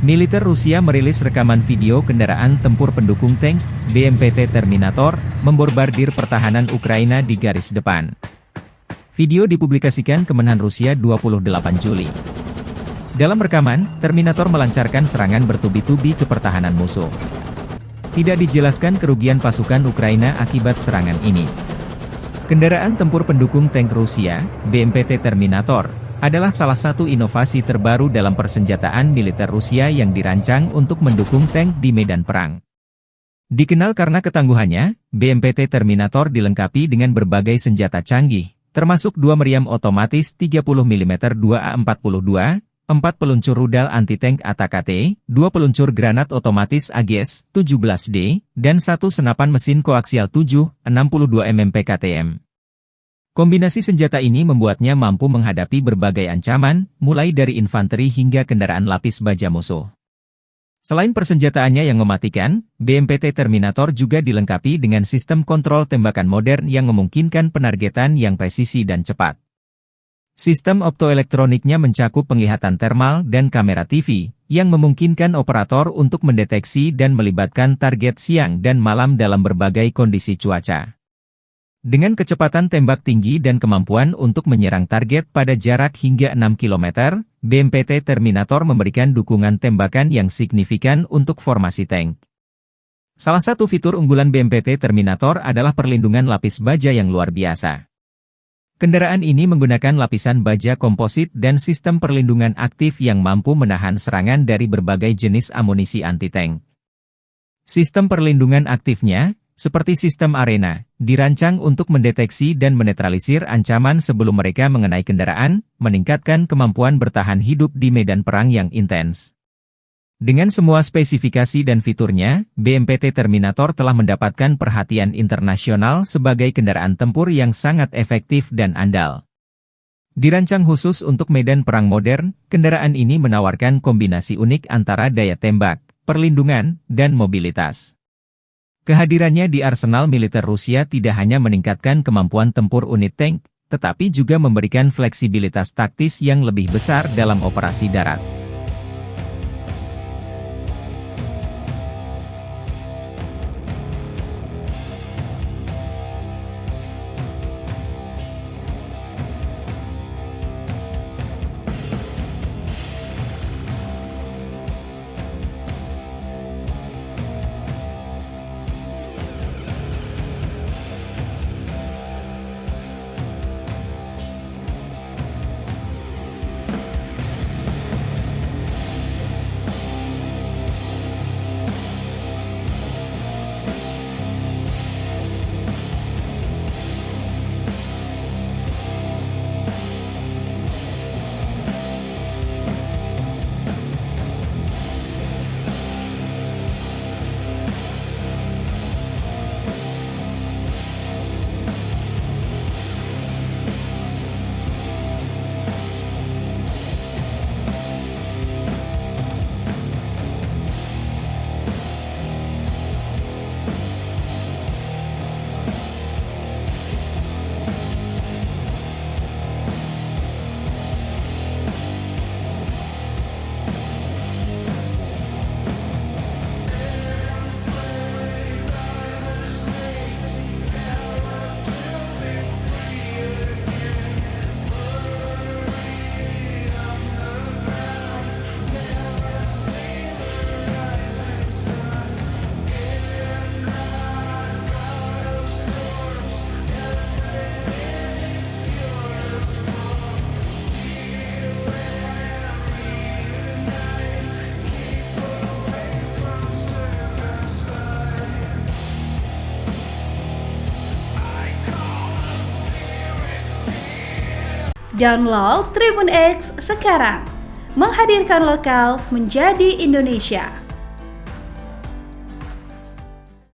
Militer Rusia merilis rekaman video kendaraan tempur pendukung tank, BMPT Terminator, membombardir pertahanan Ukraina di garis depan. Video dipublikasikan Kemenhan Rusia 28 Juli. Dalam rekaman, Terminator melancarkan serangan bertubi-tubi ke pertahanan musuh. Tidak dijelaskan kerugian pasukan Ukraina akibat serangan ini. Kendaraan tempur pendukung tank Rusia, BMPT Terminator, adalah salah satu inovasi terbaru dalam persenjataan militer Rusia yang dirancang untuk mendukung tank di medan perang. Dikenal karena ketangguhannya, BMPT Terminator dilengkapi dengan berbagai senjata canggih, termasuk 2 meriam otomatis 30 mm 2A42, 4 peluncur rudal anti-tank ATAK-T, 2 peluncur granat otomatis AGS-17D, dan 1 senapan mesin koaksial 7,62 mm PKTM. Kombinasi senjata ini membuatnya mampu menghadapi berbagai ancaman, mulai dari infanteri hingga kendaraan lapis baja musuh. Selain persenjataannya yang mematikan, BMPT Terminator juga dilengkapi dengan sistem kontrol tembakan modern yang memungkinkan penargetan yang presisi dan cepat. Sistem optoelektroniknya mencakup penglihatan thermal dan kamera TV, yang memungkinkan operator untuk mendeteksi dan melibatkan target siang dan malam dalam berbagai kondisi cuaca. Dengan kecepatan tembak tinggi dan kemampuan untuk menyerang target pada jarak hingga 6 km, BMPT Terminator memberikan dukungan tembakan yang signifikan untuk formasi tank. Salah satu fitur unggulan BMPT Terminator adalah perlindungan lapis baja yang luar biasa. Kendaraan ini menggunakan lapisan baja komposit dan sistem perlindungan aktif yang mampu menahan serangan dari berbagai jenis amunisi anti-tank. Sistem perlindungan aktifnya, seperti sistem arena, dirancang untuk mendeteksi dan menetralisir ancaman sebelum mereka mengenai kendaraan, meningkatkan kemampuan bertahan hidup di medan perang yang intens. Dengan semua spesifikasi dan fiturnya, BMPT Terminator telah mendapatkan perhatian internasional sebagai kendaraan tempur yang sangat efektif dan andal. Dirancang khusus untuk medan perang modern, kendaraan ini menawarkan kombinasi unik antara daya tembak, perlindungan, dan mobilitas. Kehadirannya di arsenal militer Rusia tidak hanya meningkatkan kemampuan tempur unit tank, tetapi juga memberikan fleksibilitas taktis yang lebih besar dalam operasi darat. Download Tribun X sekarang, menghadirkan lokal menjadi Indonesia.